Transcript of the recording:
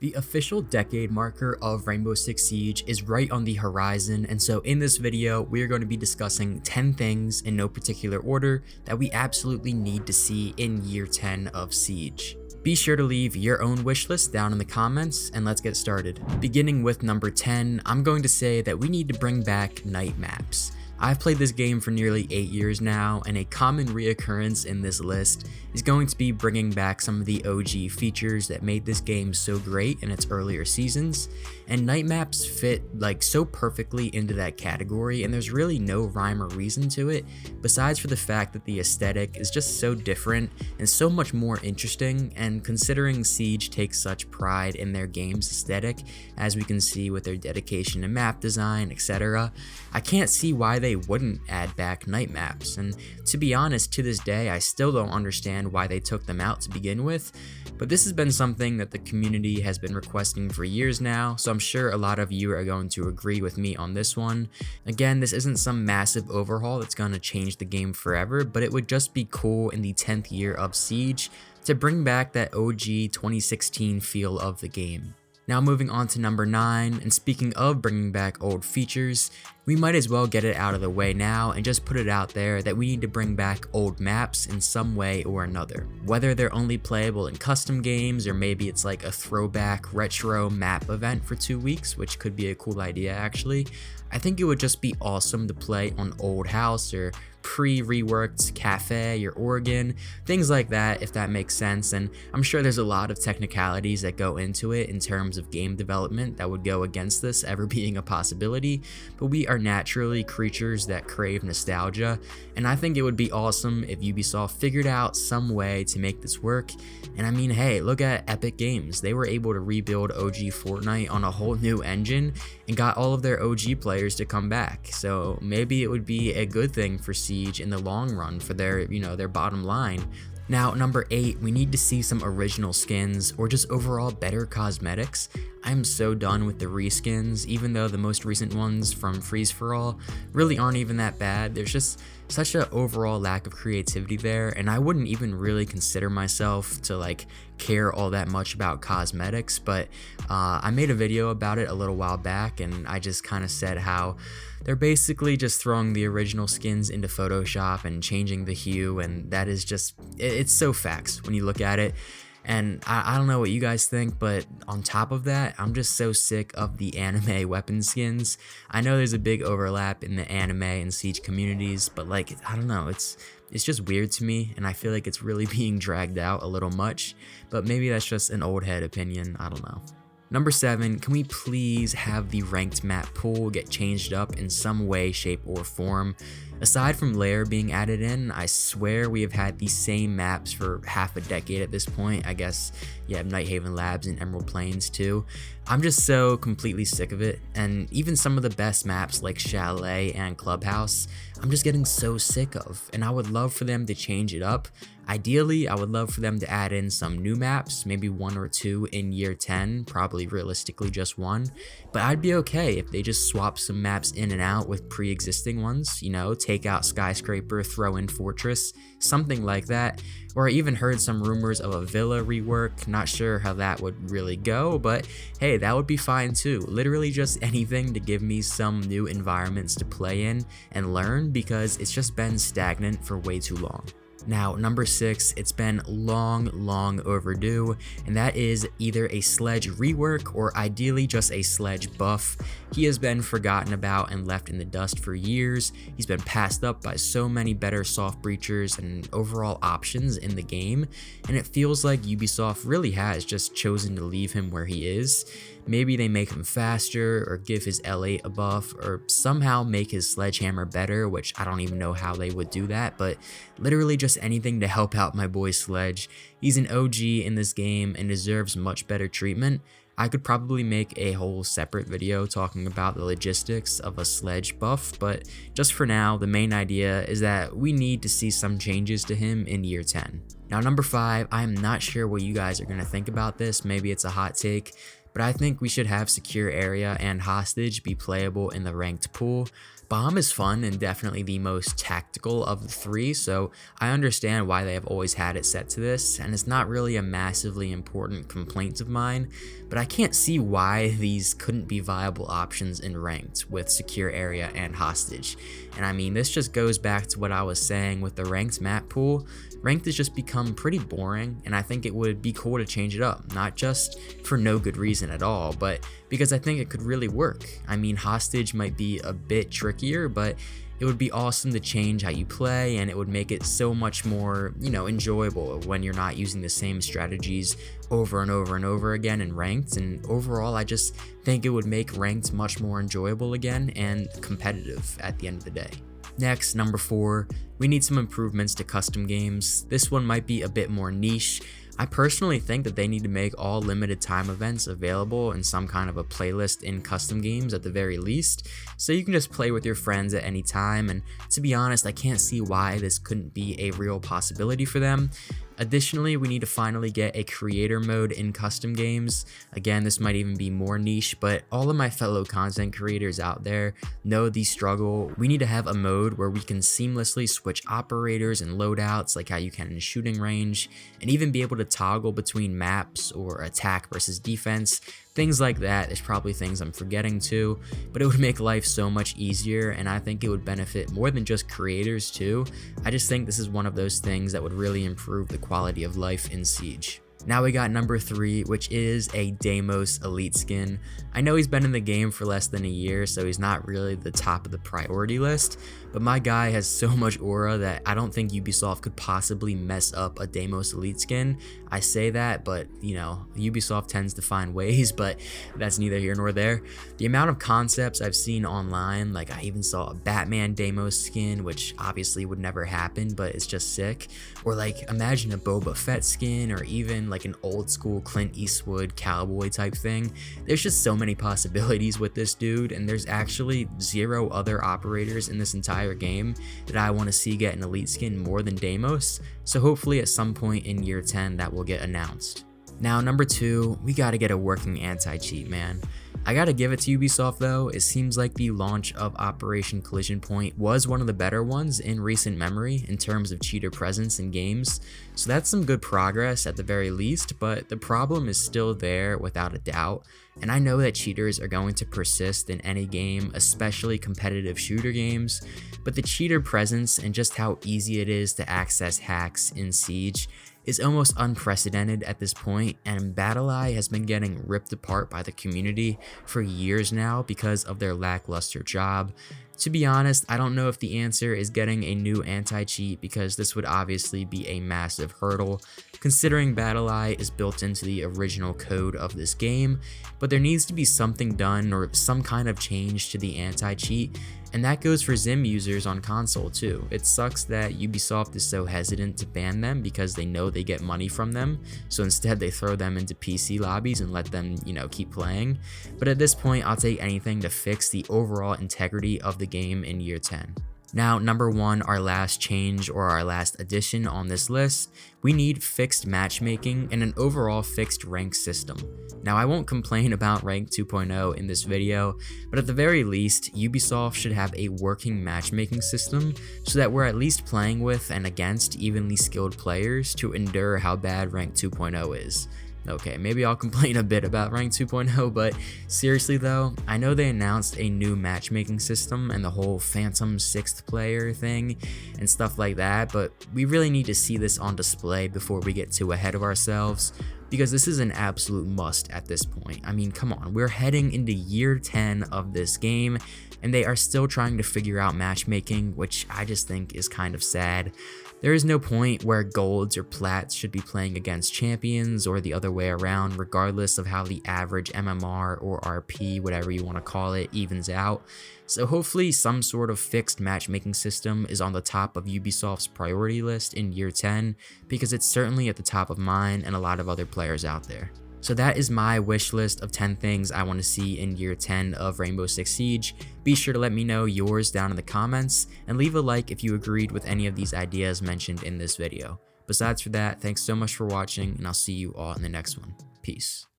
The official decade marker of Rainbow Six Siege is right on the horizon, and so in this video, we are going to be discussing 10 things in no particular order that we absolutely need to see in year 10 of Siege. Be sure to leave your own wish list down in the comments, and let's get started. Beginning with number 10, I'm going to say that we need to bring back night maps. I've played this game for nearly 8 years now, and a common reoccurrence in this list is going to be bringing back some of the OG features that made this game so great in its earlier seasons, and night maps fit so perfectly into that category, and there's really no rhyme or reason to it, besides for the fact that the aesthetic is just so different and so much more interesting, and considering Siege takes such pride in their game's aesthetic, as we can see with their dedication to map design, etc., I can't see why they wouldn't add back night maps, and to be honest, to this day I still don't understand why they took them out to begin with, but this has been something that the community has been requesting for years now, so I'm sure a lot of you are going to agree with me on this one. Again, this isn't some massive overhaul that's going to change the game forever, but it would just be cool in the 10th year of Siege to bring back that OG 2016 feel of the game. Now moving on to number 9, and speaking of bringing back old features, we might as well get it out of the way now and just put it out there that we need to bring back old maps in some way or another. Whether they're only playable in custom games, or maybe it's like a throwback retro map event for 2 weeks, which could be a cool idea actually. I think it would just be awesome to play on Old House or pre-reworked Cafe or Oregon, things like that, if that makes sense. And I'm sure there's a lot of technicalities that go into it in terms of game development that would go against this ever being a possibility, but we are naturally creatures that crave nostalgia, and I think it would be awesome if Ubisoft figured out some way to make this work. And I mean, hey, look at Epic Games. They were able to rebuild OG Fortnite on a whole new engine and got all of their OG players to come back, so maybe it would be a good thing for Siege in the long run for their bottom line. Now, number 8, we need to see some original skins or just overall better cosmetics. I'm so done with the reskins, even though the most recent ones from Freeze for All really aren't even that bad. There's just such an overall lack of creativity there, and I wouldn't even really consider myself to care all that much about cosmetics, but I made a video about it a little while back, and I just kind of said how they're basically just throwing the original skins into Photoshop and changing the hue, and that is just, it's so facts when you look at it. And I don't know what you guys think, but on top of that, I'm just so sick of the anime weapon skins. I know there's a big overlap in the anime and Siege communities, but I don't know, it's just weird to me, and I feel like it's really being dragged out a little much, but maybe that's just an old head opinion, I don't know. Number 7, can we please have the ranked map pool get changed up in some way, shape, or form? Aside from Lair being added in, I swear we have had the same maps for half a decade at this point. I guess you have Nighthaven Labs and Emerald Plains too. I'm just so completely sick of it, and even some of the best maps like Chalet and Clubhouse, I'm just getting so sick of, and I would love for them to change it up. Ideally, I would love for them to add in some new maps, maybe 1 or 2 in year 10, probably realistically just 1, but I'd be okay if they just swap some maps in and out with pre-existing ones, take out Skyscraper, throw in Fortress, something like that. Or I even heard some rumors of a Villa rework, not sure how that would really go, but hey, that would be fine too. Literally just anything to give me some new environments to play in and learn, because it's just been stagnant for way too long. Now, number 6, it's been long overdue, and that is either a Sledge rework or ideally just a Sledge buff. He has been forgotten about and left in the dust for years. He's been passed up by so many better soft breachers and overall options in the game, and it feels like Ubisoft really has just chosen to leave him where he is. Maybe they make him faster, or give his L8 a buff, or somehow make his sledgehammer better, which I don't even know how they would do that, but literally just anything to help out my boy Sledge. He's an OG in this game and deserves much better treatment. I could probably make a whole separate video talking about the logistics of a Sledge buff, but just for now, the main idea is that we need to see some changes to him in year 10. Now, number 5, I'm not sure what you guys are going to think about this, maybe it's a hot take, but I think we should have Secure Area and Hostage be playable in the ranked pool. Bomb is fun and definitely the most tactical of the three, so I understand why they have always had it set to this, and it's not really a massively important complaint of mine, but I can't see why these couldn't be viable options in ranked with secure area and hostage. And I mean, this just goes back to what I was saying with the ranked map pool. Ranked has just become pretty boring, and I think it would be cool to change it up, not just for no good reason at all, but because I think it could really work. I mean, hostage might be a bit trickier, but it would be awesome to change how you play, and it would make it so much more, enjoyable when you're not using the same strategies over and over and over again in ranked. And overall, I just think it would make ranked much more enjoyable again and competitive at the end of the day. Next, number 4, we need some improvements to custom games. This one might be a bit more niche. I personally think that they need to make all limited time events available in some kind of a playlist in custom games at the very least, so you can just play with your friends at any time. And to be honest, I can't see why this couldn't be a real possibility for them. Additionally, we need to finally get a creator mode in custom games. Again, this might even be more niche, but all of my fellow content creators out there know the struggle. We need to have a mode where we can seamlessly switch operators and loadouts like how you can in shooting range, and even be able to toggle between maps or attack versus defense. Things like that. There's probably things I'm forgetting too, but it would make life so much easier, and I think it would benefit more than just creators too. I just think this is one of those things that would really improve the quality of life in Siege. Now we got number 3, which is a Deimos Elite skin. I know he's been in the game for less than a year, so he's not really the top of the priority list, but my guy has so much aura that I don't think Ubisoft could possibly mess up a Deimos Elite skin. I say that, but Ubisoft tends to find ways, but that's neither here nor there. The amount of concepts I've seen online, like I even saw a Batman Deimos skin, which obviously would never happen, but it's just sick. Or like imagine a Boba Fett skin, or even like an old school Clint Eastwood cowboy type thing. There's just so many possibilities with this dude, and there's actually 0 other operators in this entire game that I want to see get an elite skin more than Deimos, so hopefully at some point in year 10 that will get announced. Now number 2, we gotta get a working anti-cheat, man. I gotta give it to Ubisoft though, it seems like the launch of Operation Collision Point was one of the better ones in recent memory in terms of cheater presence in games, so that's some good progress at the very least, but the problem is still there without a doubt, and I know that cheaters are going to persist in any game, especially competitive shooter games, but the cheater presence and just how easy it is to access hacks in Siege is almost unprecedented at this point, and BattlEye has been getting ripped apart by the community for years now because of their lackluster job. To be honest, I don't know if the answer is getting a new anti-cheat, because this would obviously be a massive hurdle considering BattlEye is built into the original code of this game, but there needs to be something done or some kind of change to the anti-cheat, and that goes for Zim users on console too. It sucks that Ubisoft is so hesitant to ban them because they know they get money from them, so instead they throw them into PC lobbies and let them, keep playing. But at this point, I'll take anything to fix the overall integrity of the game in year 10. Now, number 1, our last change or our last addition on this list, we need fixed matchmaking and an overall fixed rank system. Now, I won't complain about rank 2.0 in this video, but at the very least, Ubisoft should have a working matchmaking system so that we're at least playing with and against evenly skilled players to endure how bad rank 2.0 is. Okay, maybe I'll complain a bit about Rank 2.0, but seriously though, I know they announced a new matchmaking system and the whole Phantom 6th player thing and stuff like that, but we really need to see this on display before we get too ahead of ourselves, because this is an absolute must at this point. I mean, come on, we're heading into year 10 of this game, and they are still trying to figure out matchmaking, which I just think is kind of sad. There is no point where golds or plats should be playing against champions or the other way around, regardless of how the average MMR or RP, whatever you want to call it, evens out. So hopefully some sort of fixed matchmaking system is on the top of Ubisoft's priority list in year 10, because it's certainly at the top of mine and a lot of other players out there. So that is my wish list of 10 things I want to see in year 10 of Rainbow Six Siege. Be sure to let me know yours down in the comments, and leave a like if you agreed with any of these ideas mentioned in this video. Besides for that, thanks so much for watching, and I'll see you all in the next one. Peace.